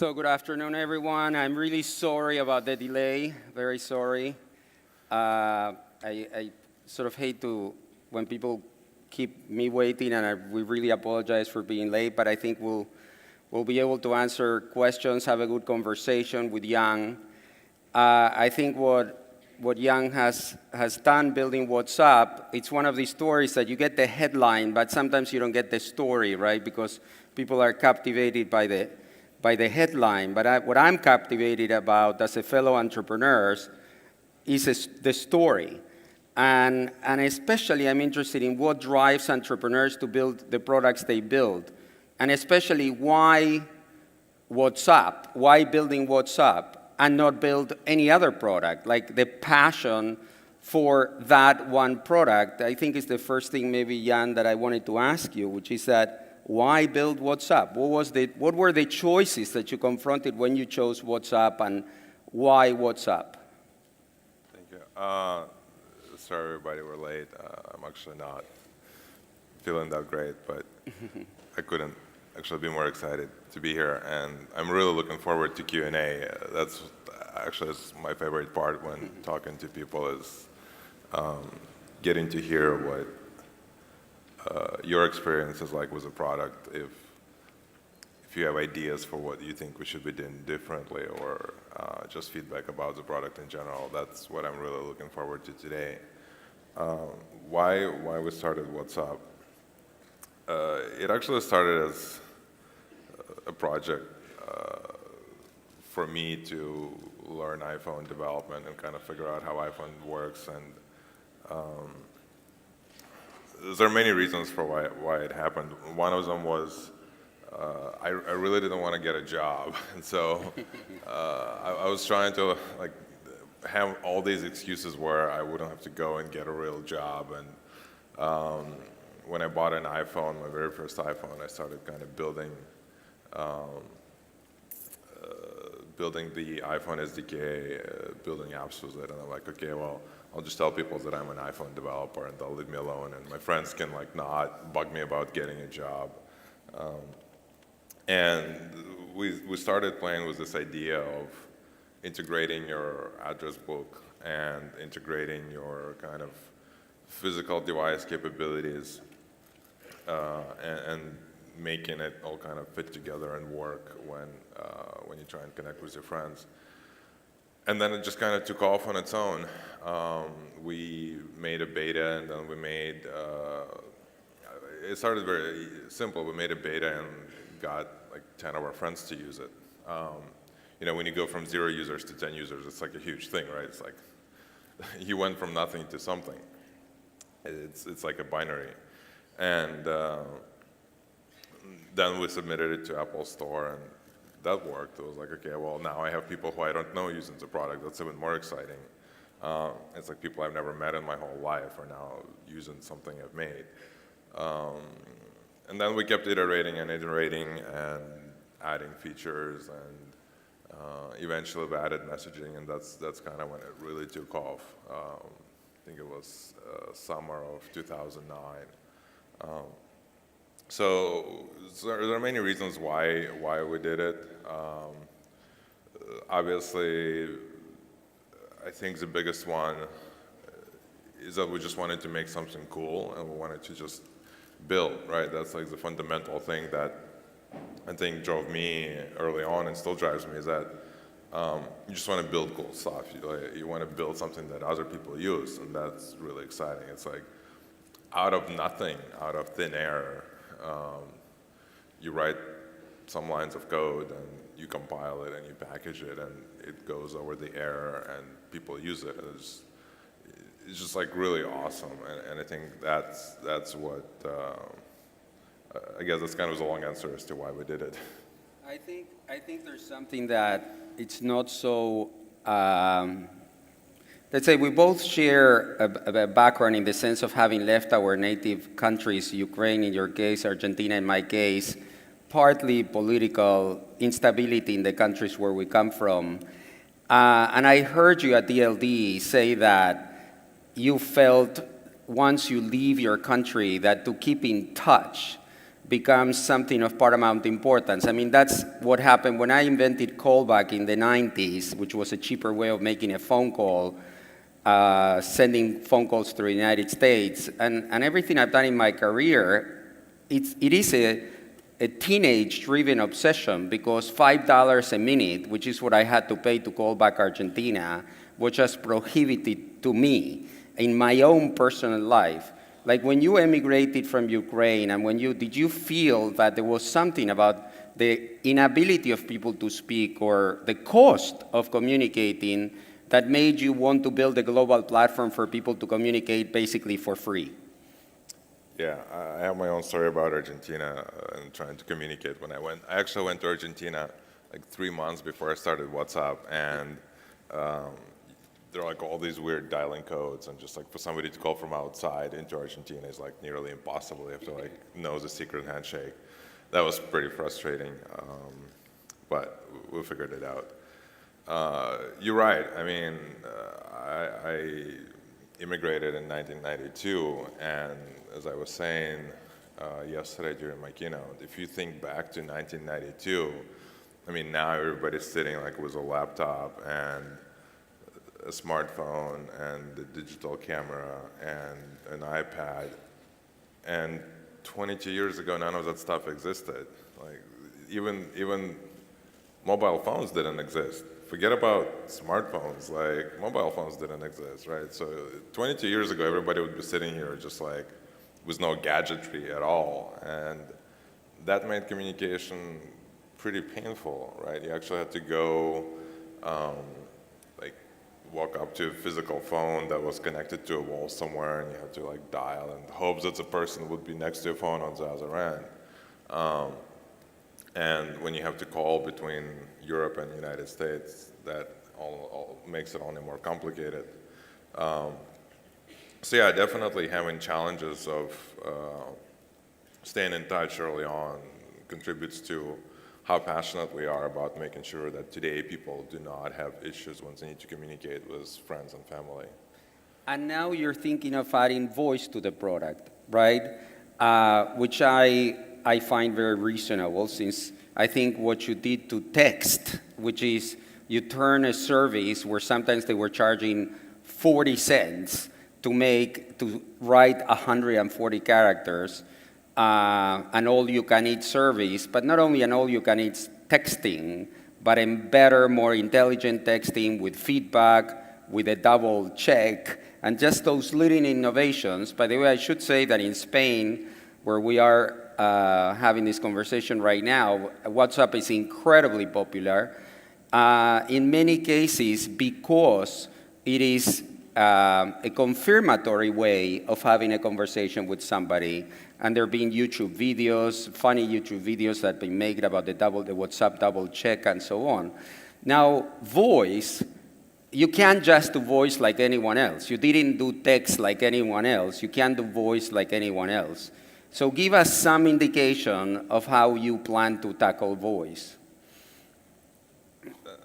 So good afternoon, everyone. I'm really sorry about the delay, very sorry. I sort of hate when people keep me waiting, and we really apologize for being late, but I think we'll be able to answer questions, have a good conversation with Jan. I think what Jan has done building What's Up, it's one of these stories that you get the headline, but sometimes you don't get the story, right? Because people are captivated by the headline. But what I'm captivated about as a fellow entrepreneur is the story. And especially I'm interested in what drives entrepreneurs to build the products they build. And especially why What's Up, why building What's Up, and not build any other product, like the passion for that one product. I think is the first thing maybe, Jan, that I wanted to ask you, which is that why build What's Up? What were the choices that you confronted when you chose What's Up, and why What's Up? Thank you. Sorry everybody, we're late. I'm actually not feeling that great, but I couldn't actually be more excited to be here, and I'm really looking forward to Q&A. That's actually my favorite part when talking to people is getting to hear what your experience is like with the product. If you have ideas for what you think we should be doing differently, or just feedback about the product in general, that's what I'm really looking forward to today. Why we started What's Up? It actually started as a project for me to learn iPhone development and kind of figure out how iPhone works. And there are many reasons for why it happened. One of them was I really didn't want to get a job, and so I was trying to have all these excuses where I wouldn't have to go and get a real job. And when I bought an iPhone, my very first iPhone, I started kind of building the iPhone SDK, building apps with it, and I'm like, okay, well, I'll just tell people that I'm an iPhone developer, and they'll leave me alone, and my friends can not bug me about getting a job. And we started playing with this idea of integrating your address book and integrating your kind of physical device capabilities and making it all kind of fit together and work when you try and connect with your friends. And then it just kind of took off on its own. We made a beta, and then we made, it started very simple. We made a beta and got 10 of our friends to use it. When you go from 0 users to 10 users, it's like a huge thing, right? It's like you went from nothing to something. It's like a binary. And then we submitted it to Apple Store, and that worked. It was like, okay, well, now I have people who I don't know using the product. That's even more exciting. It's like people I've never met in my whole life are now using something I've made. And then we kept iterating and adding features, and eventually we added messaging, and that's kind of when it really took off. I think it was summer of 2009. So there are many reasons why we did it. Obviously, I think the biggest one is that we just wanted to make something cool, and we wanted to just build, right? That's like the fundamental thing that I think drove me early on and still drives me, is that you just want to build cool stuff. You want to build something that other people use, and that's really exciting. It's like out of nothing, out of thin air, you write some lines of code, and you compile it, and you package it, and it goes over the air, and people use it. And it's just like really awesome, and I think that's what, I guess that's kind of the long answer as to why we did it. I think there's something that it's not so, let's say we both share a background in the sense of having left our native countries, Ukraine in your case, Argentina in my case, partly political instability in the countries where we come from. And I heard you at DLD say that you felt once you leave your country that to keep in touch becomes something of paramount importance. I mean, that's what happened when I invented callback in the 90s, which was a cheaper way of making a phone call, sending phone calls to the United States. And everything I've done in my career, it is a teenage-driven obsession, because $5 a minute, which is what I had to pay to call back Argentina, was just prohibited to me in my own personal life. Like when you emigrated from Ukraine, and did you feel that there was something about the inability of people to speak or the cost of communicating that made you want to build a global platform for people to communicate basically for free? Yeah, I have my own story about Argentina and trying to communicate when I went. I actually went to Argentina like 3 months before I started WhatsApp, and there are like all these weird dialing codes, and just like for somebody to call from outside into Argentina is like nearly impossible. You have to like know the secret handshake. That was pretty frustrating, but we figured it out. You're right. I mean, I immigrated in 1992, and as I was saying yesterday during my keynote, if you think back to 1992, I mean, now everybody's sitting like with a laptop and a smartphone and a digital camera and an iPad, and 22 years ago, none of that stuff existed. Like, even mobile phones didn't exist. Forget about smartphones, like mobile phones didn't exist, right? So 22 years ago, everybody would be sitting here just like with no gadgetry at all. And that made communication pretty painful, right? You actually had to go like walk up to a physical phone that was connected to a wall somewhere, and you had to like dial in hopes that the person would be next to your phone on the other end. And when you have to call between Europe and the United States, that all makes it only more complicated. So yeah, definitely having challenges of staying in touch early on contributes to how passionate we are about making sure that today people do not have issues when they need to communicate with friends and family. And now you're thinking of adding voice to the product, right? Which I find very reasonable, since I think what you did to text, which is you turn a service where sometimes they were charging 40 cents to write 140 characters, an all-you-can-eat service, but not only an all-you-can-eat texting, but in better, more intelligent texting with feedback, with a double check, and just those little innovations. By the way, I should say that in Spain, where we are having this conversation right now, WhatsApp is incredibly popular, in many cases because it is a confirmatory way of having a conversation with somebody. And there have been YouTube videos, funny YouTube videos that have been made about the WhatsApp double check and so on. Now, voice, you can't just do voice like anyone else. You didn't do text like anyone else. You can't do voice like anyone else. So give us some indication of how you plan to tackle voice.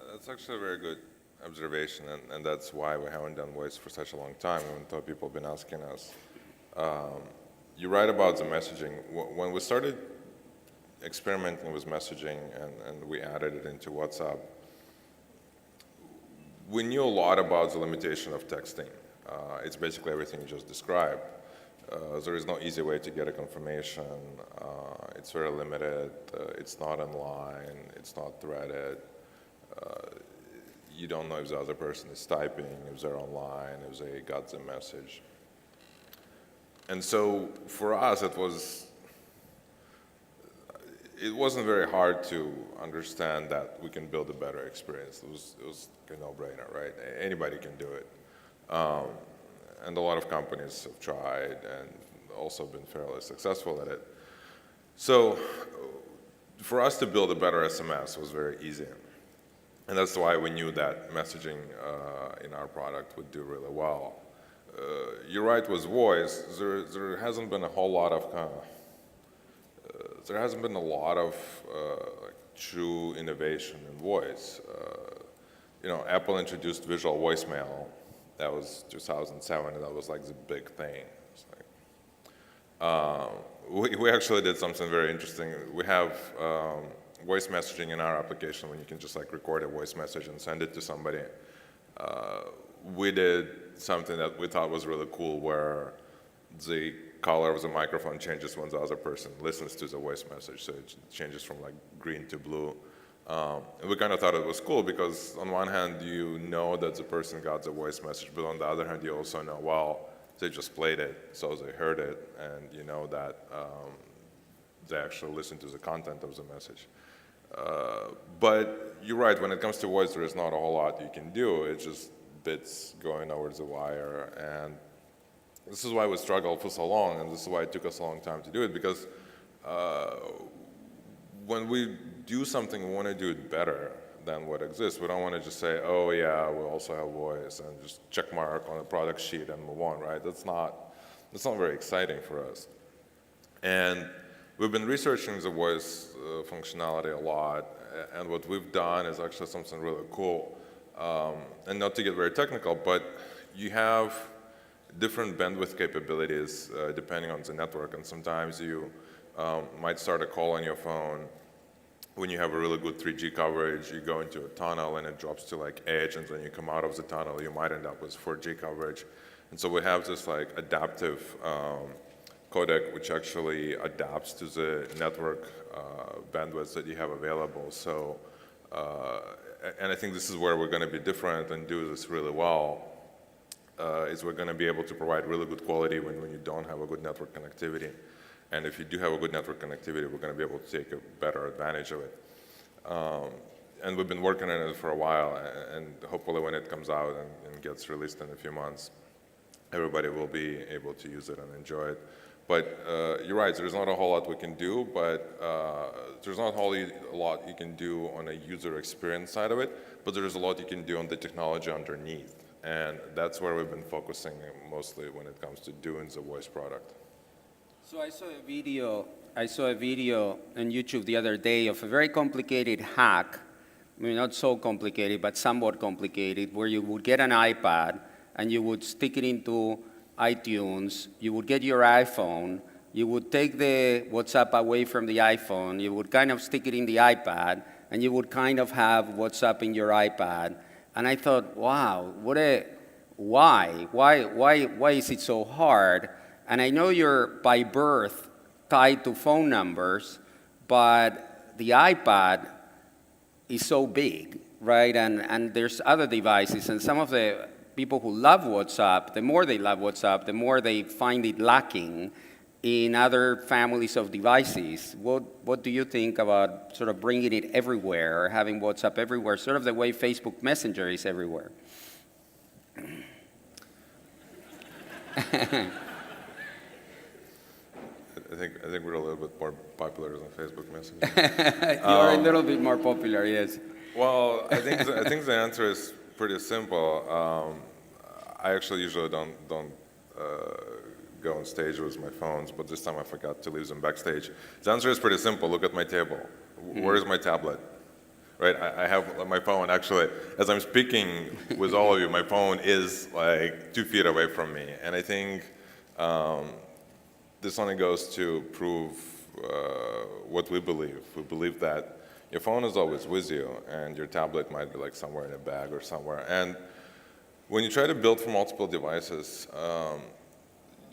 That's actually a very good observation, and that's why we haven't done voice for such a long time, even though people have been asking us. You're right about the messaging. When we started experimenting with messaging and we added it into WhatsApp, we knew a lot about the limitation of texting. It's basically everything you just described. There is no easy way to get a confirmation. It's very limited. It's not online. It's not threaded. You don't know if the other person is typing, if they're online, if they got the message. And so for us, it wasn't very hard to understand that we can build a better experience. It was a no-brainer, right? Anybody can do it. And a lot of companies have tried and also been fairly successful at it. So for us to build a better SMS was very easy. And that's why we knew that messaging in our product would do really well. You're right with voice. There hasn't been a whole lot of like true innovation in voice. Apple introduced visual voicemail. That was 2007, and that was like the big thing. we actually did something very interesting. We have voice messaging in our application when you can just like record a voice message and send it to somebody. We did something that we thought was really cool where the color of the microphone changes when the other person listens to the voice message. So it changes from like green to blue. And we kind of thought it was cool because on one hand, you know that the person got the voice message, but on the other hand, you also know, well, they just played it, so they heard it, and you know that they actually listened to the content of the message. But you're right, when it comes to voice, there is not a whole lot you can do. It's just bits going over the wire, and this is why we struggled for so long, and this is why it took us a long time to do it, because when we do something, we want to do it better than what exists. We don't want to just say, oh yeah, we also have voice, and just check mark on a product sheet and move on, right? That's not very exciting for us. And we've been researching the voice functionality a lot, and what we've done is actually something really cool. And not to get very technical, but you have different bandwidth capabilities depending on the network, and sometimes you might start a call on your phone. When you have a really good 3G coverage, you go into a tunnel and it drops to like edge, and when you come out of the tunnel, you might end up with 4G coverage. And so we have this like adaptive codec which actually adapts to the network bandwidth that you have available. So, and I think this is where we're going to be different and do this really well, is we're going to be able to provide really good quality when you don't have a good network connectivity. And if you do have a good network connectivity, we're going to be able to take a better advantage of it. And we've been working on it for a while, and hopefully when it comes out and gets released in a few months, everybody will be able to use it and enjoy it. But you're right, there's not a whole lot we can do, but there's not a whole lot you can do on a user experience side of it, but there's a lot you can do on the technology underneath. And that's where we've been focusing mostly when it comes to doing the voice product. So I saw a video on YouTube the other day of a very complicated hack. I mean, not so complicated, but somewhat complicated, where you would get an iPad and you would stick it into iTunes, you would get your iPhone, you would take the WhatsApp away from the iPhone, you would kind of stick it in the iPad, and you would kind of have WhatsApp in your iPad. And I thought, wow, why is it so hard? And I know you're by birth tied to phone numbers, but the iPad is so big, right? And there's other devices, and some of the people who love WhatsApp, the more they love WhatsApp, the more they find it lacking in other families of devices. What do you think about sort of bringing it everywhere, or having WhatsApp everywhere, sort of the way Facebook Messenger is everywhere? I think we're a little bit more popular than Facebook Messenger. You're a little bit more popular, yes. Well, I think the answer is pretty simple. I actually usually don't go on stage with my phones, but this time I forgot to leave them backstage. The answer is pretty simple. Look at my table. Where is my tablet? Right, I have my phone, actually, as I'm speaking with all of you, my phone is like 2 feet away from me. And I think this only goes to prove what we believe. We believe that your phone is always with you, and your tablet might be like somewhere in a bag or somewhere. And when you try to build for multiple devices,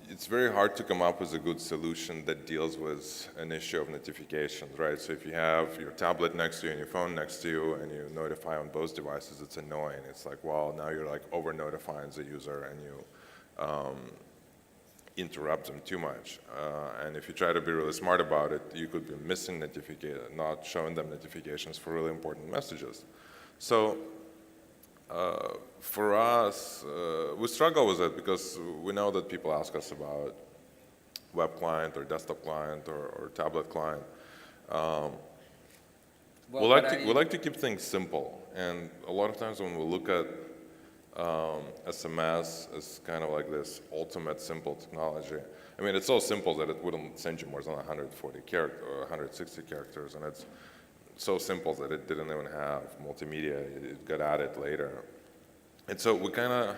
it's very hard to come up with a good solution that deals with an issue of notifications, right? So if you have your tablet next to you and your phone next to you and you notify on both devices, it's annoying. It's like, well, now you're like over-notifying the user and you interrupt them too much. And if you try to be really smart about it, you could be missing notifications, not showing them notifications for really important messages. So for us, we struggle with it because we know that people ask us about web client or desktop client or tablet client. We like to keep things simple, and a lot of times when we look at SMS as kind of like this ultimate simple technology, I mean, it's so simple that it wouldn't send you more than 140 characters or 160 characters, and it's so simple that it didn't even have multimedia. It got added later. And so we kind of,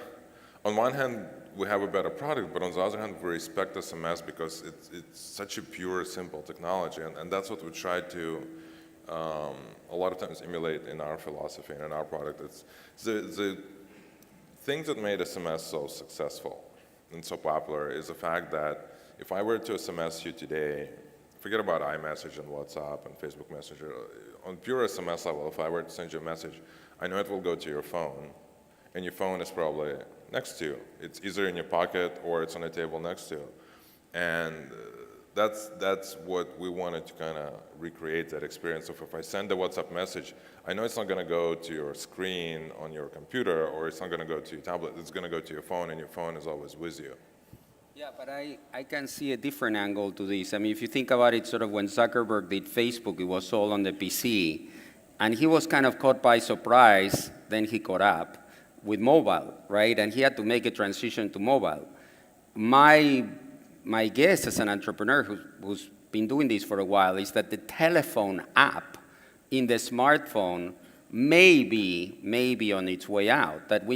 on one hand, we have a better product, but on the other hand, we respect SMS because it's such a pure, simple technology, and that's what we try to a lot of times emulate in our philosophy and in our product. It's the things that made SMS so successful and so popular is the fact that if I were to SMS you today, forget about iMessage and WhatsApp and Facebook Messenger, on pure SMS level, if I were to send you a message, I know it will go to your phone, and your phone is probably next to you. It's either in your pocket or it's on a table next to you. And that's what we wanted to kind of recreate, that experience of if I send a WhatsApp message, I know it's not going to go to your screen on your computer, or it's not going to go to your tablet. It's going to go to your phone, and your phone is always with you. Yeah, but I can see a different angle to this. I mean, if you think about it, sort of when Zuckerberg did Facebook, it was all on the PC, and he was kind of caught by surprise, then he caught up with mobile, right? And he had to make a transition to mobile. My guess as an entrepreneur who's been doing this for a while is that the telephone app in the smartphone may be on its way out, that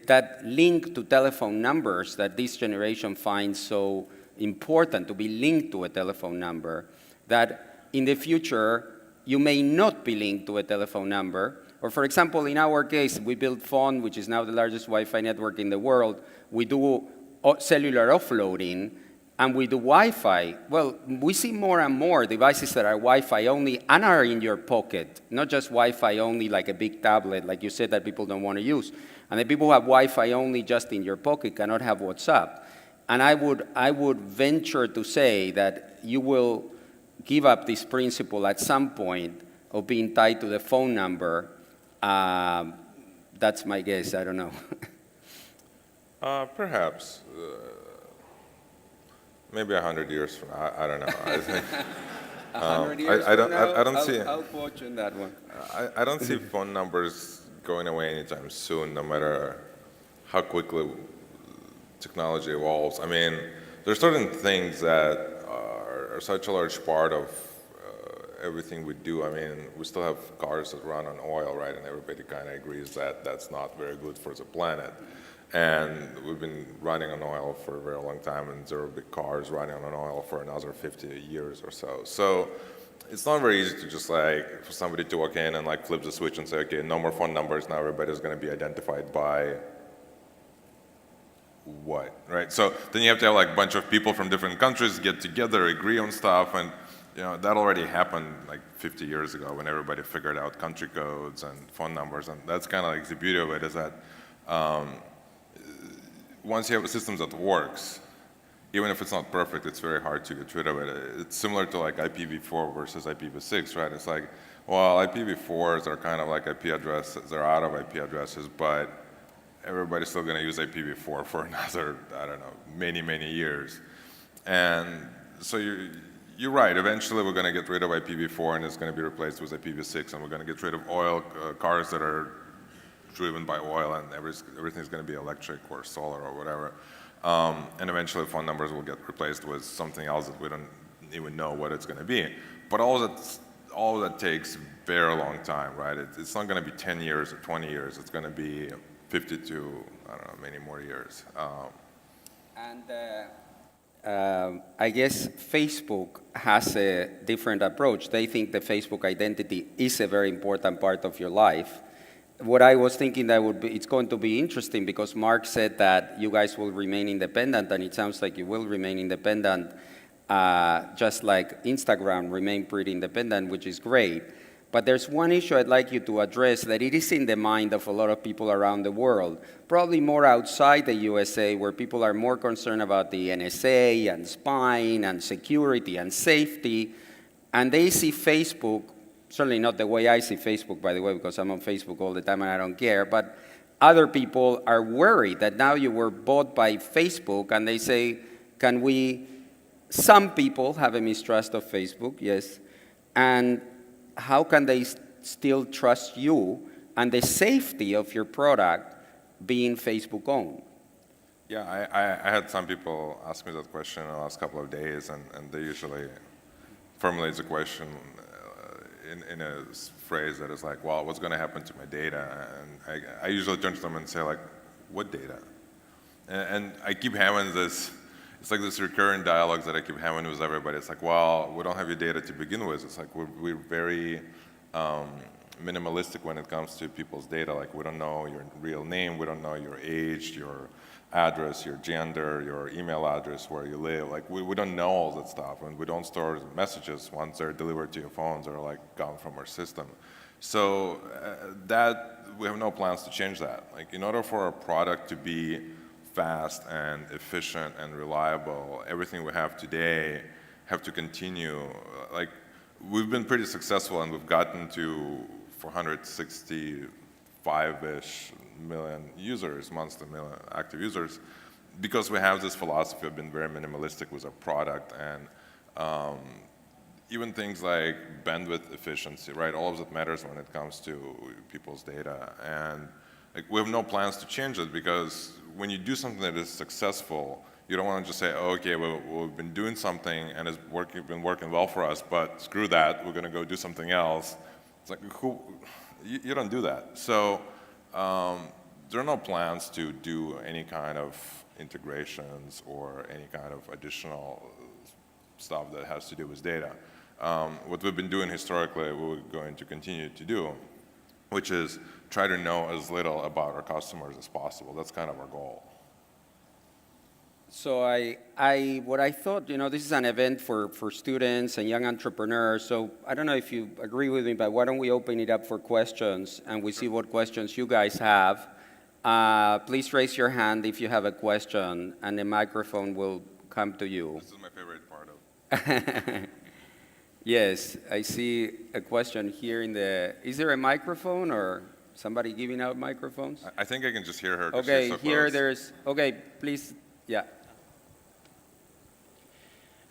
that link to telephone numbers that this generation finds so important, to be linked to a telephone number, that in the future you may not be linked to a telephone number. Or for example, in our case, we built Phone, which is now the largest Wi-Fi network in the world. We do cellular offloading, and we do Wi-Fi. Well, we see more and more devices that are Wi-Fi only and are in your pocket, not just Wi-Fi only like a big tablet, like you said, that people don't want to use. And the people who have Wi-Fi only just in your pocket cannot have WhatsApp. And I would venture to say that you will give up this principle at some point of being tied to the phone number. That's my guess. I don't know. Perhaps. Maybe 100 years from now. I don't know. I think, 100 years I don't, from now, I don't see. I'll quote you on that one. I don't see phone numbers going away anytime soon, no matter how quickly technology evolves. I mean, there's certain things that are such a large part of everything we do. I mean, we still have cars that run on oil, right? And everybody kind of agrees that that's not very good for the planet. And we've been running on oil for a very long time, and there will be cars running on oil for another 50 years or so. So it's not very easy to just like, for somebody to walk in and like flip the switch and say, okay, no more phone numbers, now everybody's gonna be identified by what, right? So then you have to have like a bunch of people from different countries get together, agree on stuff, and you know, that already happened like 50 years ago when everybody figured out country codes and phone numbers, and that's kind of like the beauty of it, is that once you have a system that works, even if it's not perfect, it's very hard to get rid of it. It's similar to like IPv4 versus IPv6, right? It's like, well, IPv4s are kind of like IP addresses, they're out of IP addresses, but everybody's still gonna use IPv4 for another, I don't know, many, many years. And so you're right, eventually we're gonna get rid of IPv4 and it's gonna be replaced with IPv6, and we're gonna get rid of oil cars that are driven by oil, and everything's going to be electric or solar or whatever. And eventually phone numbers will get replaced with something else that we don't even know what it's going to be. But all of that takes a very long time, right? It's not going to be 10 years or 20 years. It's going to be 50 to, I don't know, many more years. I guess Facebook has a different approach. They think the Facebook identity is a very important part of your life. What I was thinking that it's going to be interesting, because Mark said that you guys will remain independent, and it sounds like you will remain independent, just like Instagram remained pretty independent, which is great. But there's one issue I'd like you to address that it is in the mind of a lot of people around the world, probably more outside the USA, where people are more concerned about the NSA and spying and security and safety, and they see Facebook. Certainly not the way I see Facebook, by the way, because I'm on Facebook all the time and I don't care. But other people are worried that now you were bought by Facebook, and they say, some people have a mistrust of Facebook, yes, and how can they still trust you and the safety of your product being Facebook owned? Yeah, I had some people ask me that question in the last couple of days, and they usually formulate the question in a phrase that is like, well, what's going to happen to my data? And I usually turn to them and say, like, what data? And I keep having this, it's like this recurring dialogues that I keep having with everybody. It's like, well, we don't have your data to begin with. It's like we're very minimalistic when it comes to people's data. Like we don't know your real name, we don't know your age, your address, your gender, your email address, where you live. Like we don't know all that stuff, and we don't store messages once they're delivered to your phones or like gone from our system. So that we have no plans to change that. Like in order for our product to be fast and efficient and reliable, everything we have today have to continue. Like we've been pretty successful, and we've gotten to 465-ish million users, monthly million active users, because we have this philosophy of being very minimalistic with our product, and even things like bandwidth efficiency, right? All of that matters when it comes to people's data, and like, we have no plans to change it, because when you do something that is successful, you don't want to just say, oh, okay, we've been doing something and it's been working well for us, but screw that, we're going to go do something else. It's like, you don't do that. So there are no plans to do any kind of integrations or any kind of additional stuff that has to do with data. What we've been doing historically, we're going to continue to do, which is try to know as little about our customers as possible. That's kind of our goal. So what I thought, this is an event for students and young entrepreneurs, so I don't know if you agree with me, but why don't we open it up for questions, and we see what questions you guys have. Please raise your hand if you have a question, and the microphone will come to you. This is my favorite part of. Yes, I see a question here is there a microphone or somebody giving out microphones? I think I can just hear her. Okay, she's so here close. okay, please, yeah.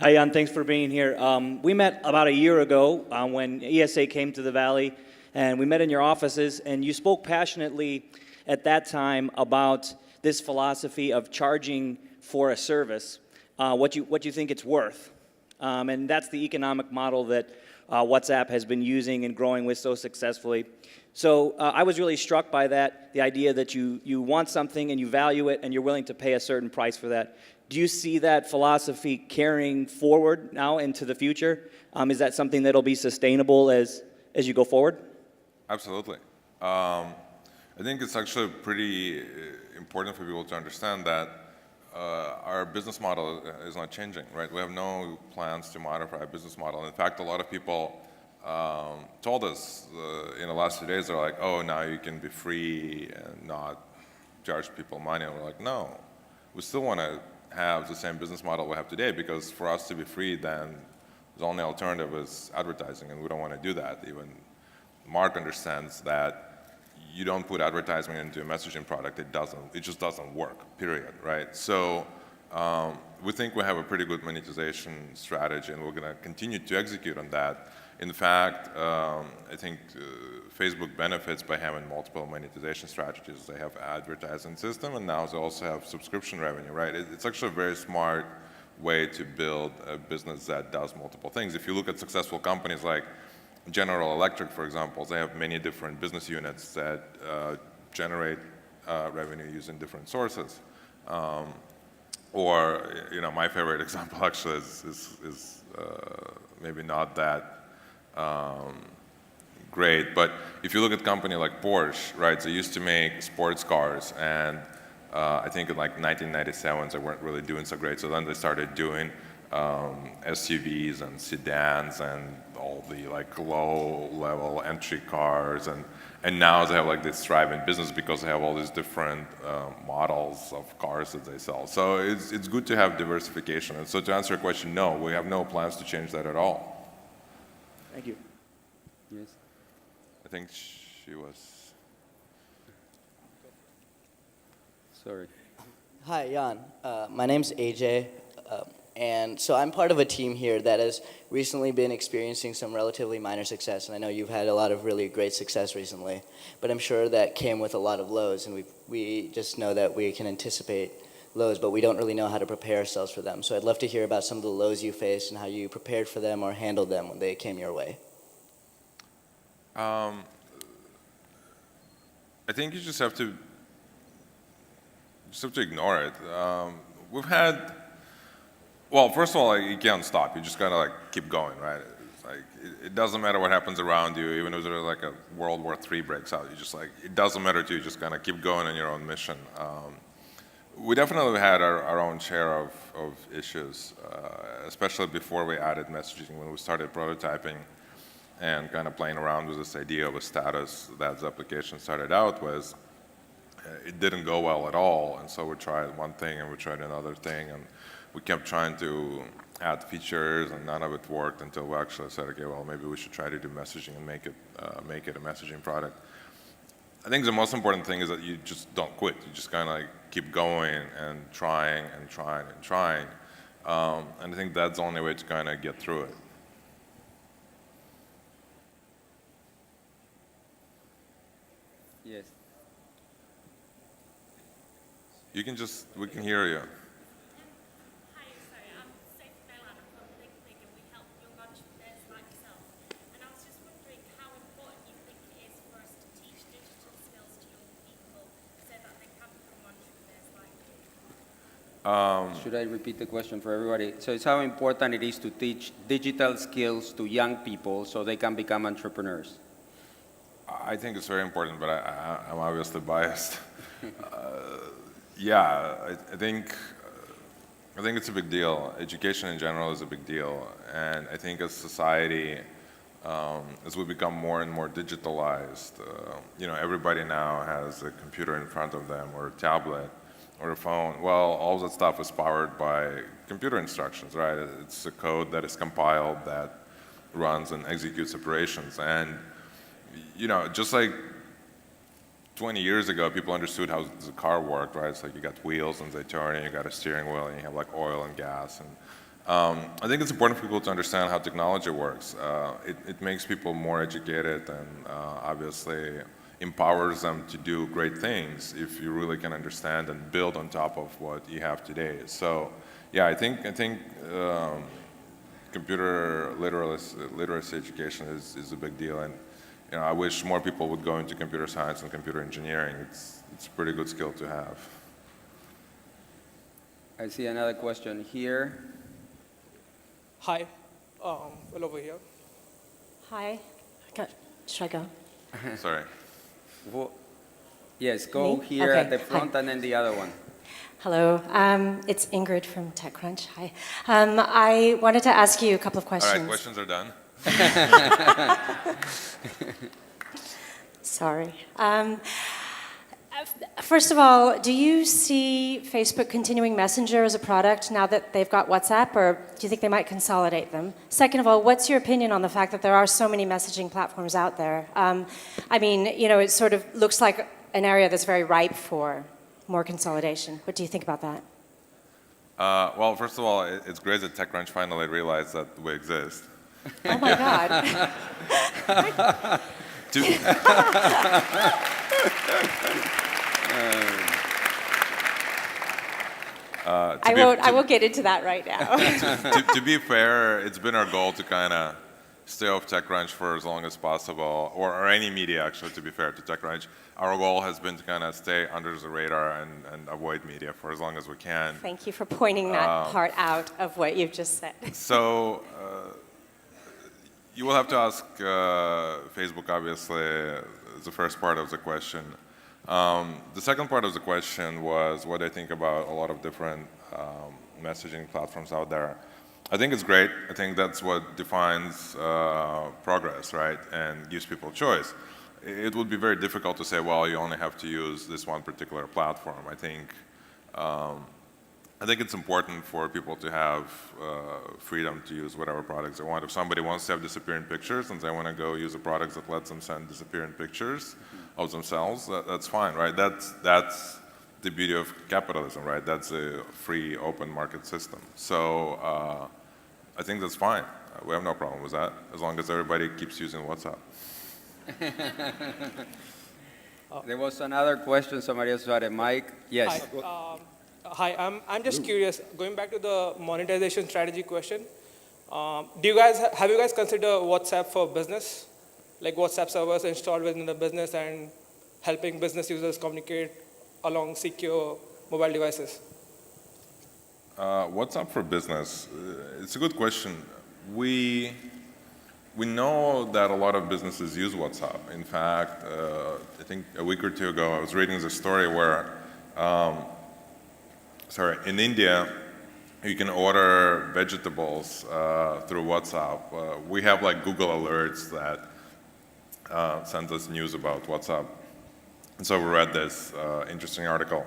Hi, Jan. Thanks for being here. We met about a year ago when ESA came to the Valley, and we met in your offices, and you spoke passionately at that time about this philosophy of charging for a service, what you think it's worth. And that's the economic model that WhatsApp has been using and growing with so successfully. So I was really struck by that, the idea that you want something and you value it and you're willing to pay a certain price for that. Do you see that philosophy carrying forward now into the future? Is that something that'll be sustainable as you go forward? Absolutely. I think it's actually pretty important for people to understand that our business model is not changing, right? We have no plans to modify our business model. In fact, a lot of people told us in the last few days, they're like, oh, now you can be free and not charge people money. And we're like, no, we still want to have the same business model we have today, because for us to be free, then the only alternative is advertising, and we don't want to do that. Even Mark understands that you don't put advertisement into a messaging product, it just doesn't work, period, right? So we think we have a pretty good monetization strategy, and we're going to continue to execute on that. In fact, I think Facebook benefits by having multiple monetization strategies. They have advertising system, and now they also have subscription revenue, right? It's actually a very smart way to build a business that does multiple things. If you look at successful companies like General Electric, for example, they have many different business units that generate revenue using different sources. Or, my favorite example actually is maybe not that great, but if you look at a company like Porsche, right, they used to make sports cars, and I think in like 1997 they weren't really doing so great, so then they started doing SUVs and sedans and all the like low-level entry cars, and now they have like this thriving business because they have all these different models of cars that they sell. So it's good to have diversification. And so to answer your question, no, we have no plans to change that at all. Thank you. Yes. I think she was. Sorry. Hi, Jan. My name's AJ, and so I'm part of a team here that has recently been experiencing some relatively minor success, and I know you've had a lot of really great success recently, but I'm sure that came with a lot of lows, and we just know that we can anticipate lows, but we don't really know how to prepare ourselves for them. So I'd love to hear about some of the lows you faced and how you prepared for them or handled them when they came your way. I think you just have to just have to ignore it. We've had, well, first of all, like, you can't stop. You just gotta like keep going, right? It's like it doesn't matter what happens around you, even if there's like a World War III breaks out. You just like it doesn't matter to you. You just kind of keep going on your own mission. We definitely had our own share of issues, especially before we added messaging. When we started prototyping and kind of playing around with this idea of a status that the application started out with, it didn't go well at all. And so we tried one thing and we tried another thing, and we kept trying to add features, and none of it worked until we actually said, okay, well, maybe we should try to do messaging and make it a messaging product. I think the most important thing is that you just don't quit. You just kind of like keep going and trying and trying and trying. And I think that's the only way to kind of get through it. Yes. You can just, we can hear you. Hi, sorry, I'm Sophie Bellad from Think Big, and we help young entrepreneurs like yourself. And I was just wondering how important you think it is for us to teach digital skills to young people so that they can become entrepreneurs like you. Should I repeat the question for everybody? So it's how important it is to teach digital skills to young people so they can become entrepreneurs. I think it's very important, but I'm obviously biased. Yeah, I think it's a big deal. Education in general is a big deal, and I think as society, as we become more and more digitalized, everybody now has a computer in front of them, or a tablet, or a phone. Well, all that stuff is powered by computer instructions, right? It's a code that is compiled that runs and executes operations, and just like 20 years ago, people understood how the car worked, right? It's like you got wheels and they turn, and you got a steering wheel, and you have like oil and gas. And I think it's important for people to understand how technology works. It makes people more educated, and obviously empowers them to do great things if you really can understand and build on top of what you have today. So, yeah, I think computer literacy education is a big deal, and I wish more people would go into computer science and computer engineering. It's a pretty good skill to have. I see another question here. Hi, well, over here. Hi. Should I go? Sorry. Yes, go Me? here Okay, at the front hi. and then the other one. Hello. It's Ingrid from TechCrunch. Hi. I wanted to ask you a couple of All questions. right, questions are done. Sorry. First of all, do you see Facebook continuing Messenger as a product now that they've got WhatsApp, or do you think they might consolidate them? Second of all, what's your opinion on the fact that there are so many messaging platforms out there? It sort of looks like an area that's very ripe for more consolidation. What do you think about that? Well, first of all, it's great that TechCrunch finally realized that we exist. Oh my God. I won't get into that right now. To be fair, it's been our goal to kind of stay off TechCrunch for as long as possible, or any media, actually, to be fair to TechCrunch. Our goal has been to kind of stay under the radar and avoid media for as long as we can. Thank you for pointing that part out of what you've just said. So you will have to ask Facebook, obviously, the first part of the question. The second part of the question was what I think about a lot of different messaging platforms out there. I think it's great. I think that's what defines progress, right, and gives people choice. It would be very difficult to say, well, you only have to use this one particular platform. I think it's important for people to have freedom to use whatever products they want. If somebody wants to have disappearing pictures and they want to go use a product that lets them send disappearing pictures of themselves, that's fine, right? That's the beauty of capitalism, right? That's a free, open market system. So I think that's fine. We have no problem with that, as long as everybody keeps using WhatsApp. There was another question. Somebody else had a mic. Yes. Hi, I'm just curious, going back to the monetization strategy question, have you guys considered WhatsApp for business? Like WhatsApp servers installed within the business and helping business users communicate along secure mobile devices? WhatsApp for business? It's a good question. We know that a lot of businesses use WhatsApp. In fact, I think a week or two ago, I was reading the story where, in India, you can order vegetables through WhatsApp. We have like Google alerts that send us news about WhatsApp. And so we read this interesting article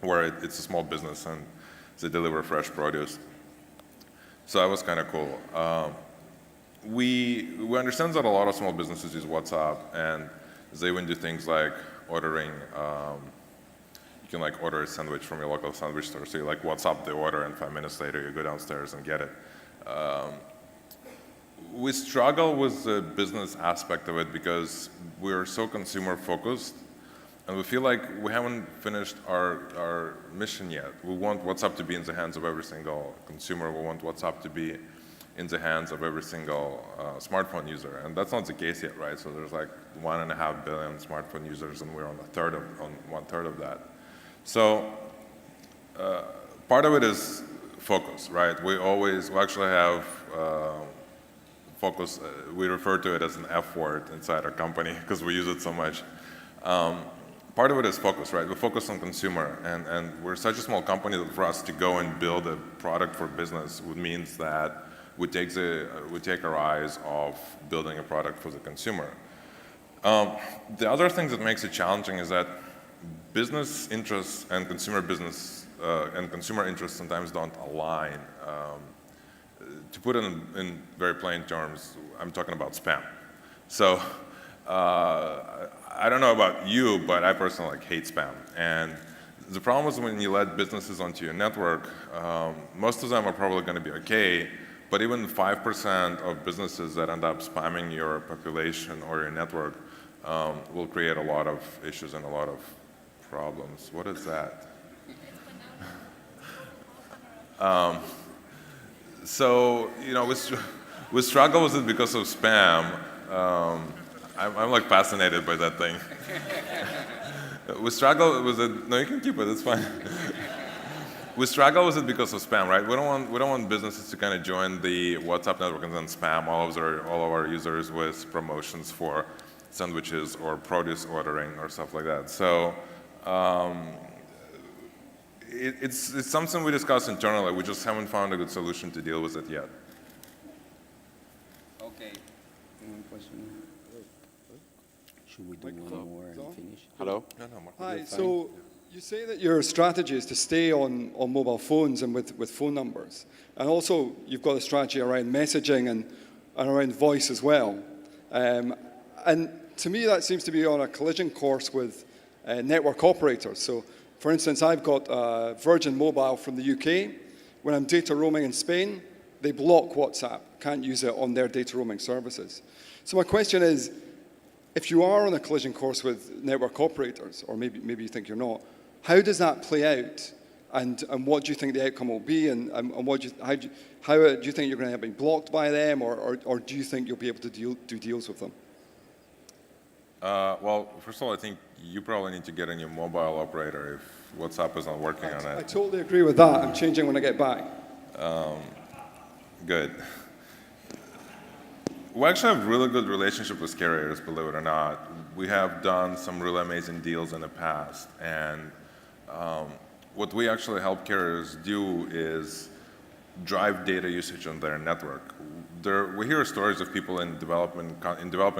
where it's a small business and they deliver fresh produce. So that was kind of cool. We understand that a lot of small businesses use WhatsApp, and they even do things like ordering. You can like order a sandwich from your local sandwich store. So you like WhatsApp the order, and 5 minutes later you go downstairs and get it. We struggle with the business aspect of it because we're so consumer focused, and we feel like we haven't finished our mission yet. We want WhatsApp to be in the hands of every single consumer. We want WhatsApp to be in the hands of every single smartphone user, and that's not the case yet, right? So there's like 1.5 billion smartphone users, and we're on one third of that. So part of it is focus, right? We actually have focus. We refer to it as an F word inside our company because we use it so much. Part of it is focus, right? We focus on consumer, and we're such a small company that for us to go and build a product for business would means that we take our eyes off building a product for the consumer. The other thing that makes it challenging is that business interests and consumer interests sometimes don't align. To put it in very plain terms, I'm talking about spam. So I don't know about you, but I personally hate spam. And the problem is when you let businesses onto your network, most of them are probably going to be okay, but even 5% of businesses that end up spamming your population or your network will create a lot of issues and a lot of problems. What is that? So, we struggle with it because of spam. I'm like fascinated by that thing. We struggle with it. No, you can keep it. It's fine. We struggle with it because of spam, right? We don't want businesses to kind of join the WhatsApp network and then spam all of our users with promotions for sandwiches or produce ordering or stuff like that. So it's something we discuss internally. We just haven't found a good solution to deal with it yet. Okay. One question. Should we do one more and finish? Hello? No, Mark. Hi, so you say that your strategy is to stay on mobile phones and with phone numbers. And also, you've got a strategy around messaging and around voice as well. And to me, that seems to be on a collision course with network operators. So, for instance, I've got Virgin Mobile from the UK. When I'm data roaming in Spain, they block WhatsApp. Can't use it on their data roaming services. So my question is, if you are on a collision course with network operators, or maybe you think you're not, how does that play out, and what do you think the outcome will be, and how do you think you're going to be blocked by them, or do you think you'll be able to do deals with them? Well, first of all, I think you probably need to get a new mobile operator if WhatsApp is not working on I it. totally agree with that. I'm changing when I get back. Good. We actually have a really good relationship with carriers, believe it or not. We have done some really amazing deals in the past, and what we actually help carriers do is drive data usage on their network. We hear stories of people in developing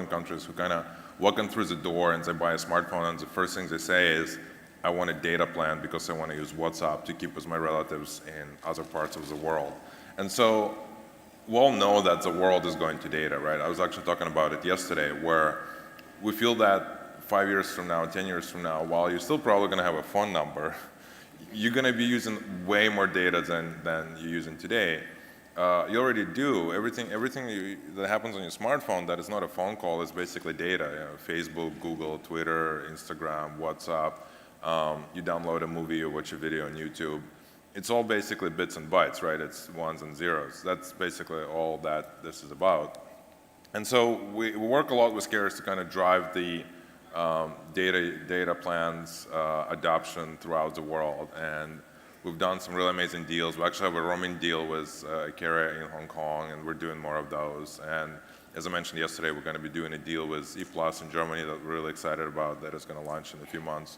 countries who kind of walk in through the door and they buy a smartphone, and the first thing they say is, I want a data plan because I want to use WhatsApp to keep with my relatives in other parts of the world. And so we all know that the world is going to data, right? I was actually talking about it yesterday, where we feel that 5 years from now, 10 years from now, while you're still probably going to have a phone number, you're going to be using way more data than you're using today. You already do. Everything that happens on your smartphone that is not a phone call is basically data. Facebook, Google, Twitter, Instagram, WhatsApp. You download a movie, you watch a video on YouTube. It's all basically bits and bytes, right? It's ones and zeros. That's basically all that this is about. And so we work a lot with carriers to kind of drive the data plans adoption throughout the world. And we've done some really amazing deals. We actually have a roaming deal with a carrier in Hong Kong, and we're doing more of those. And as I mentioned yesterday, we're going to be doing a deal with E+ in Germany that we're really excited about that is going to launch in a few months.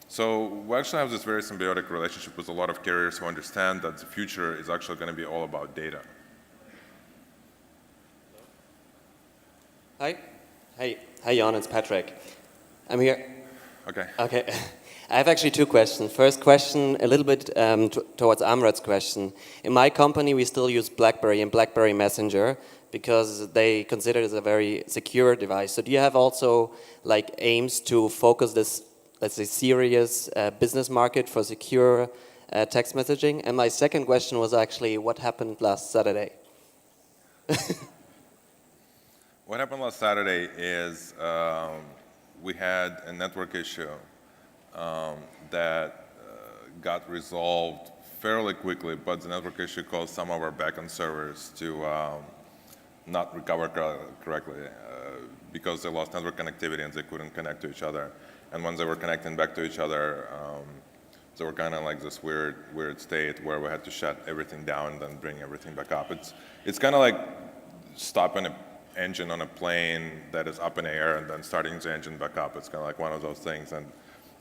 So we actually have this very symbiotic relationship with a lot of carriers who understand that the future is actually going to be all about data. Hi, Jan, it's Patrick. I'm here. Okay. Okay. I have actually two questions. First question, a little bit towards Amrat's question. In my company, we still use BlackBerry and BlackBerry Messenger because they consider it as a very secure device. So do you have also like aims to focus this, let's say, serious business market for secure text messaging? And my second question was actually, what happened last Saturday? What happened last Saturday is we had a network issue that got resolved fairly quickly, but the network issue caused some of our backend servers to not recover correctly because they lost network connectivity and they couldn't connect to each other. And when they were connecting back to each other, they were kind of like this weird state where we had to shut everything down and then bring everything back up. It's kind of like stopping an engine on a plane that is up in the air and then starting the engine back up. It's kind of like one of those things. And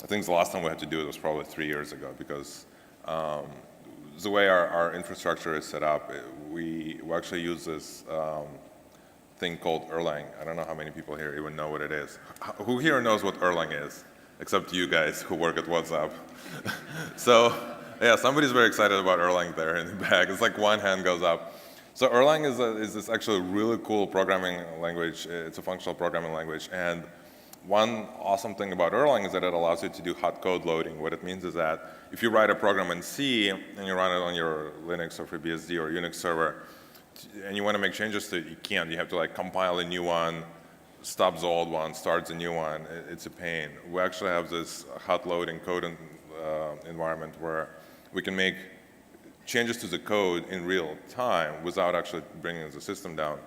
I think the last time we had to do it was probably 3 years ago because the way our infrastructure is set up, we actually use this thing called Erlang. I don't know how many people here even know what it is. Who here knows what Erlang is, except you guys who work at WhatsApp? So yeah, somebody's very excited about Erlang there in the back. It's like one hand goes up. So Erlang is this actually really cool programming language. It's a functional programming language. And one awesome thing about Erlang is that it allows you to do hot code loading. What it means is that if you write a program in C and you run it on your Linux or FreeBSD or Unix server, and you want to make changes to it, you can't. You have to like compile a new one, stop the old one, start the new one. It's a pain. We actually have this hot loading code environment where we can make changes to the code in real time without actually bringing the system down.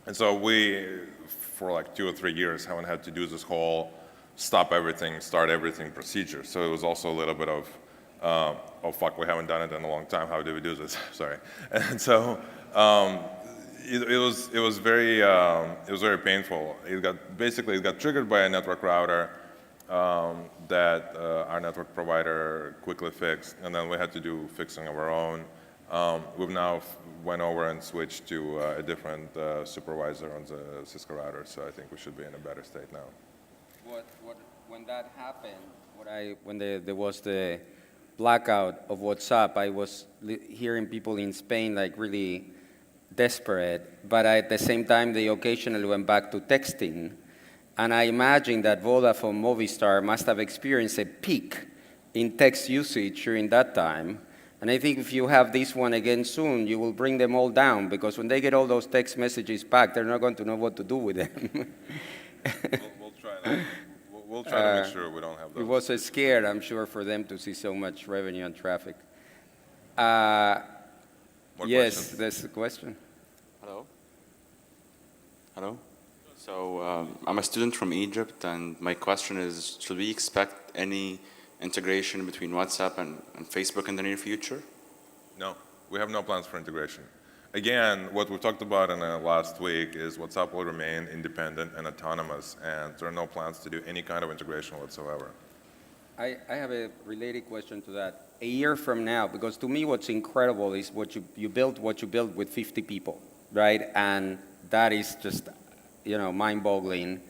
And so we, for like 2 or 3 years, haven't had to do this whole stop everything, start everything procedure. So it was also a little bit of, oh fuck, we haven't done it in a long time. How do we do this? Sorry. And so it was very painful. It got triggered by a network router that our network provider quickly fixed, and then we had to do fixing of our own. We've now went over and switched to a different supervisor on the Cisco router, so I think we should be in a better state now. When that happened, when there was the blackout of WhatsApp, I was hearing people in Spain like really desperate, but at the same time they occasionally went back to texting. And I imagine that Vodafone Movistar must have experienced a peak in text usage during that time. And I think if you have this one again soon, you will bring them all down, because when they get all those text messages back, they're not going to know what to do with them. We'll try that. We'll try to make sure we don't have those. It was a scare, I'm sure, for them to see so much revenue and traffic. More Yes, questions? there's a question. Hello. So I'm a student from Egypt, and my question is, should we expect any integration between WhatsApp and Facebook in the near future? No, we have no plans for integration. Again, what we talked about in the last week is WhatsApp will remain independent and autonomous, and there are no plans to do any kind of integration whatsoever. I have a related question to that. A year from now, because to me what's incredible is what you built with 50 people, right? And that is just, mind-boggling.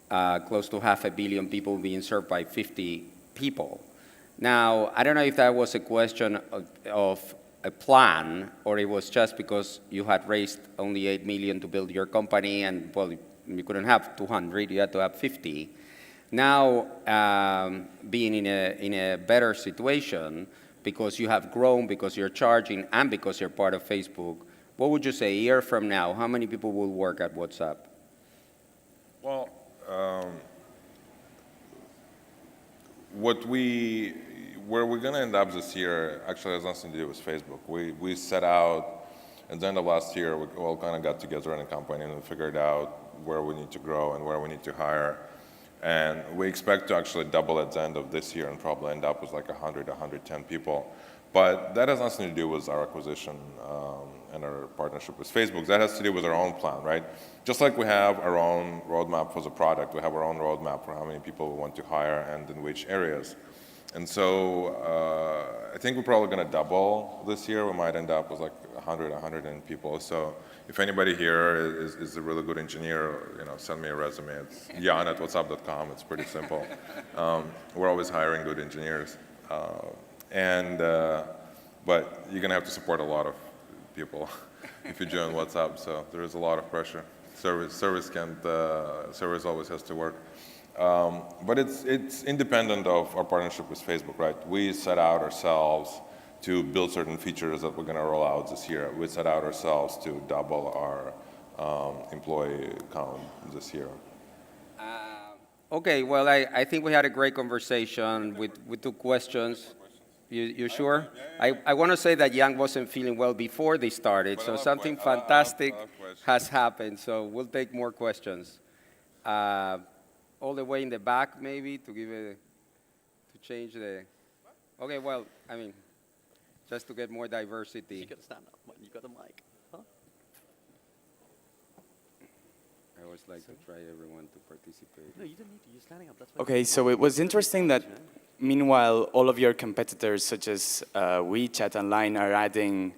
Close to 500 million people being served by 50 people. Now, I don't know if that was a question of a plan, or it was just because you had raised only 8 million to build your company, and well, you couldn't have 200, you had to have 50. Now, being in a better situation, because you have grown, because you're charging, and because you're part of Facebook, what would you say, a year from now, how many people will work at WhatsApp? Well, where we're going to end up this year actually has nothing to do with Facebook. We set out, at the end of last year, we all kind of got together in a company and we figured out where we need to grow and where we need to hire. And we expect to actually double at the end of this year and probably end up with like 100, 110 people. But that has nothing to do with our acquisition and our partnership with Facebook. That has to do with our own plan, right? Just like we have our own roadmap for the product, we have our own roadmap for how many people we want to hire and in which areas. And so I think we're probably going to double this year. We might end up with like 100, 110 people. So if anybody here is a really good engineer, send me a resume. It's jan@whatsapp.com. It's pretty simple. We're always hiring good engineers. But you're going to have to support a lot of people if you join WhatsApp. So there is a lot of pressure. Service always has to work. But it's independent of our partnership with Facebook, right? We set out ourselves to build certain features that we're going to roll out this year. We set out ourselves to double our employee count this year. Okay, well, I think we had a great conversation with two questions. You sure? I want to say that Jan wasn't feeling well before they started, so something fantastic has happened. So we'll take more questions. All the way in the back, maybe, to change the... Okay, well, I mean, just to get more diversity. You got to stand up when you got the mic. Huh? I always like to try everyone to participate. No, you don't need to. You're standing up. That's fine. Okay, so it was interesting that meanwhile, all of your competitors, such as WeChat and Line, are adding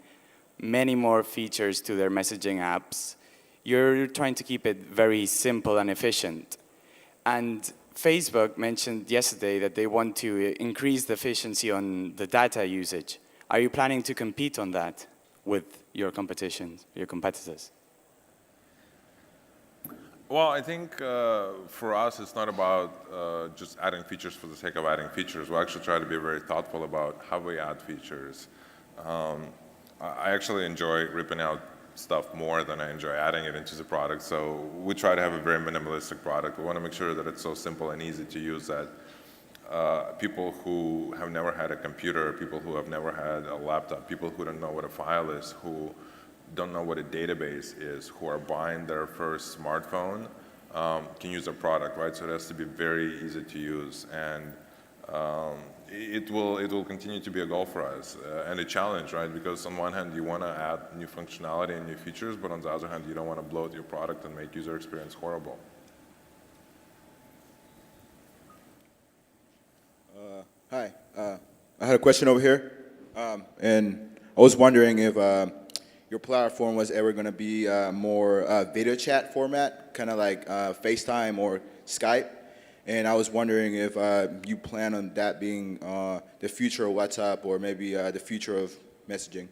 many more features to their messaging apps. You're trying to keep it very simple and efficient. And Facebook mentioned yesterday that they want to increase the efficiency on the data usage. Are you planning to compete on that with your competitors? Well, I think for us, it's not about just adding features for the sake of adding features. We actually try to be very thoughtful about how we add features. I actually enjoy ripping out stuff more than I enjoy adding it into the product. So we try to have a very minimalistic product. We want to make sure that it's so simple and easy to use that people who have never had a computer, people who have never had a laptop, people who don't know what a file is, who don't know what a database is, who are buying their first smartphone, can use our product, right? So it has to be very easy to use. And it will continue to be a goal for us and a challenge, right? Because on one hand, you want to add new functionality and new features, but on the other hand, you don't want to bloat your product and make user experience horrible. Hi, I had a question over here, and I was wondering if your platform was ever going to be more video chat format, kind of like FaceTime or Skype. And I was wondering if you plan on that being the future of WhatsApp or maybe the future of messaging.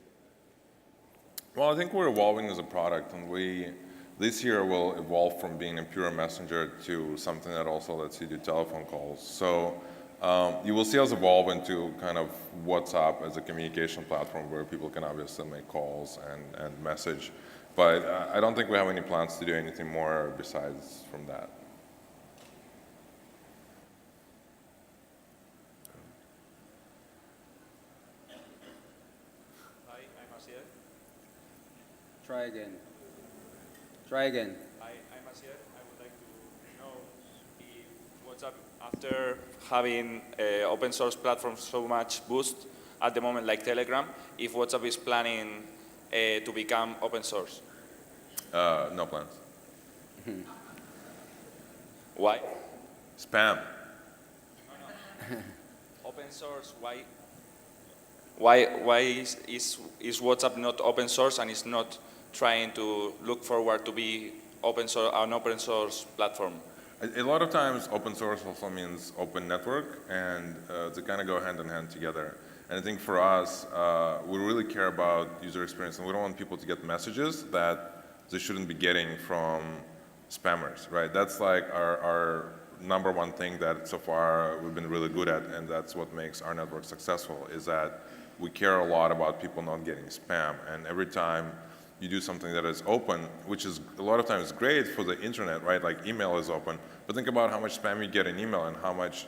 Well, I think we're evolving as a product, and this year will evolve from being a pure messenger to something that also lets you do telephone calls. So you will see us evolve into kind of WhatsApp as a communication platform where people can obviously make calls and message. But I don't think we have any plans to do anything more besides from that. Hi, I'm Asier. Try again. Try again. Hi, I'm Asier. I would like to know if WhatsApp, after having open source platforms so much boost at the moment like Telegram, if WhatsApp is planning to become open source. No plans. Why? Spam. Open source, why? Why is WhatsApp not open source and is not trying to look forward to be an open source platform? A lot of times open source also means open network, and they kind of go hand in hand together. And I think for us, we really care about user experience, and we don't want people to get messages that they shouldn't be getting from spammers, right? That's like our number one thing that so far we've been really good at, and that's what makes our network successful, is that we care a lot about people not getting spam. And every time you do something that is open, which is a lot of times great for the internet, right? Like email is open, but think about how much spam you get in email and how much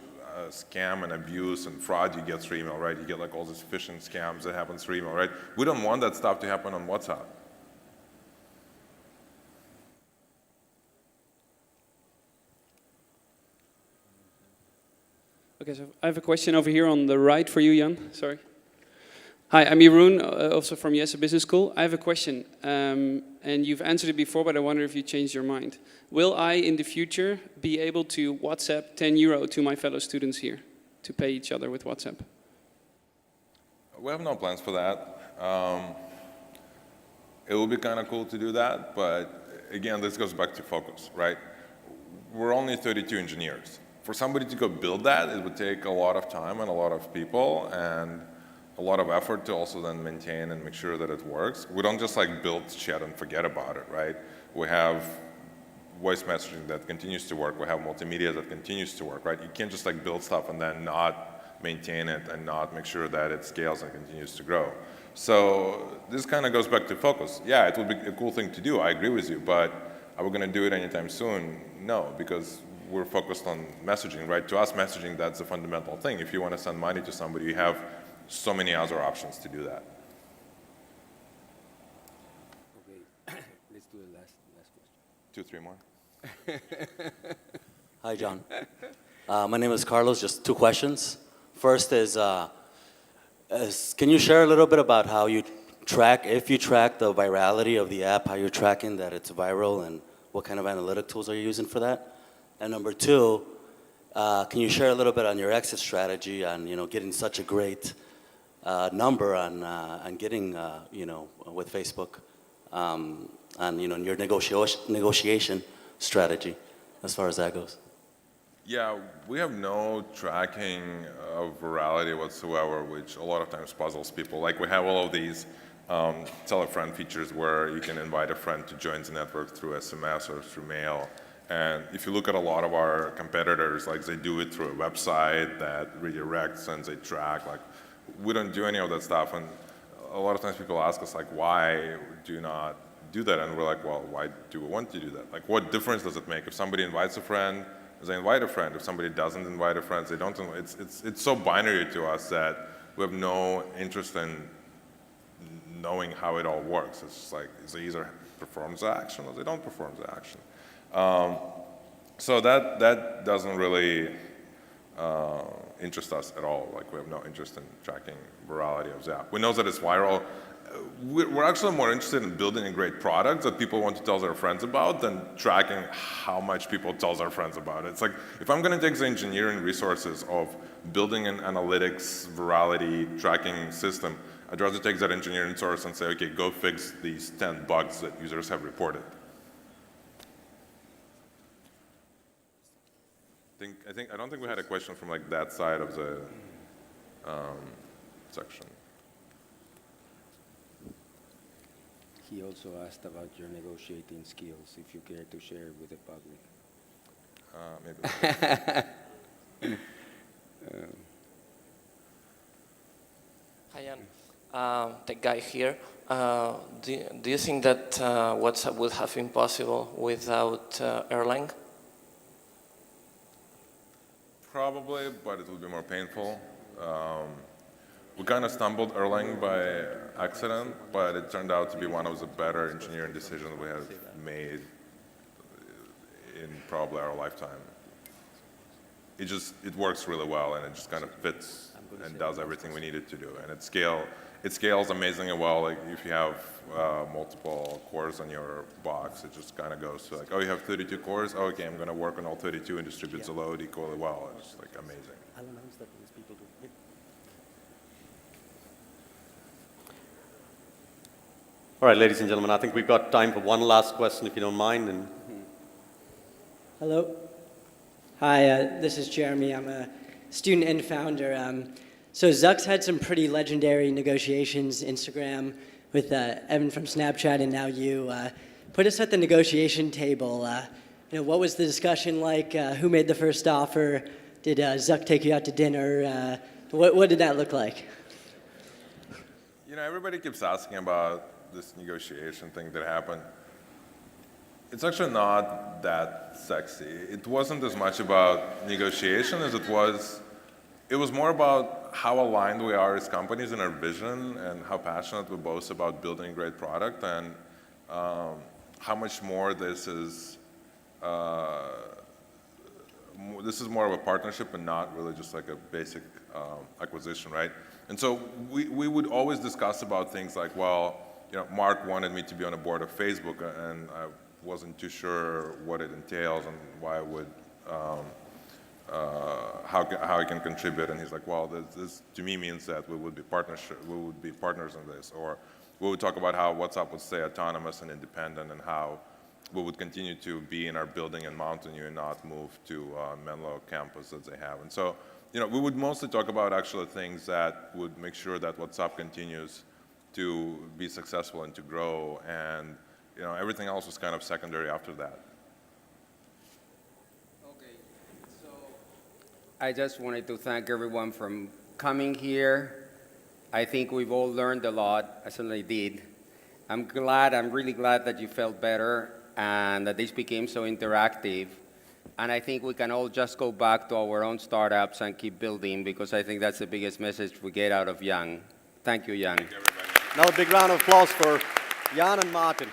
scam and abuse and fraud you get through email, right? You get like all these phishing scams that happen through email, right? We don't want that stuff to happen on WhatsApp. Okay, so I have a question over here on the right for you, Jan. Sorry. Hi, I'm Jeroen, also from Yes Business School. I have a question, and you've answered it before, but I wonder if you changed your mind. Will I, in the future, be able to WhatsApp 10 euro to my fellow students here, to pay each other with WhatsApp? We have no plans for that. It would be kind of cool to do that, but again, this goes back to focus, right? We're only 32 engineers. For somebody to go build that, it would take a lot of time and a lot of people and a lot of effort to also then maintain and make sure that it works. We don't just like build chat and forget about it, right? We have voice messaging that continues to work. We have multimedia that continues to work, right? You can't just like build stuff and then not maintain it and not make sure that it scales and continues to grow. So this kind of goes back to focus. Yeah, it would be a cool thing to do. I agree with you, but are we going to do it anytime soon? No, because we're focused on messaging, right? To us, messaging, that's a fundamental thing. If you want to send money to somebody, you have so many other options to do that. Okay, let's do the last question. 2, 3 more. Hi, John. My name is Carlos. Just 2 questions. First is can you share a little bit about how you track, if you track the virality of the app, how you're tracking that it's viral, and what kind of analytic tools are you using for that? And number 2, can you share a little bit on your exit strategy on getting such a great number on getting with Facebook, and your negotiation strategy as far as that goes? Yeah, we have no tracking of virality whatsoever, which a lot of times puzzles people. Like we have all of these tell a friend features where you can invite a friend to join the network through SMS or through mail. And if you look at a lot of our competitors, like they do it through a website that redirects and they track. Like we don't do any of that stuff. And a lot of times people ask us like, why do you not do that? And we're like, well, why do we want to do that? Like what difference does it make? If somebody invites a friend, they invite a friend. If somebody doesn't invite a friend, they don't invite. It's so binary to us that we have no interest in knowing how it all works. It's just like they either perform the action or they don't perform the action. So that doesn't really interest us at all. Like we have no interest in tracking virality of the app. We know that it's viral. We're actually more interested in building a great product that people want to tell their friends about than tracking how much people tell their friends about it. It's like, if I'm going to take the engineering resources of building an analytics virality tracking system, I'd rather take that engineering source and say, okay, go fix these 10 bugs that users have reported. I don't think we had a question from like that side of the section. He also asked about your negotiating skills, if you care to share with the public. Maybe. Hi, Jan. The guy here. Do you think that WhatsApp would have been possible without Erlang? Probably, but it will be more painful. We kind of stumbled Erlang by accident, but it turned out to be one of the better engineering decisions we have made in probably our lifetime. It works really well, and it just kind of fits and does everything we need it to do. And it scales amazingly well. Like if you have multiple cores on your box, it just kind of goes to like, oh, you have 32 cores? Oh, okay, I'm going to work on all 32 and distribute the load equally well. It's like amazing. I'll announce that these people do. Yeah. All right, ladies and gentlemen, I think we've got time for one last question, if you don't mind. And Hello. Hi, this is Jeremy. I'm a student and founder. So Zuck's had some pretty legendary negotiations, Instagram, with Evan from Snapchat, and now you. Put us at the negotiation table. What was the discussion like? Who made the first offer? Did Zuck take you out to dinner? What did that look like? Everybody keeps asking about this negotiation thing that happened. It's actually not that sexy. It wasn't as much about negotiation as it was more about how aligned we are as companies in our vision and how passionate we're both about building a great product and how much more this is this is more of a partnership and not really just like a basic acquisition, right? And so we would always discuss about things like, well, Mark wanted me to be on the board of Facebook, and I wasn't too sure what it entails and why I would, how I can contribute. And he's like, well, this to me means that we would be partners in this. Or we would talk about how WhatsApp would stay autonomous and independent, and how we would continue to be in our building in Mountain View and not move to Menlo campus that they have. And so, we would mostly talk about actually things that would make sure that WhatsApp continues to be successful and to grow, and everything else was kind of secondary after that. Okay, so I just wanted to thank everyone for coming here. I think we've all learned a lot. I certainly did. I'm really glad that you felt better and that this became so interactive. And I think we can all just go back to our own startups and keep building, because I think that's the biggest message we get out of Jan. Thank you, Jan. Thank you, everybody. Another big round of applause for Jan and Martin.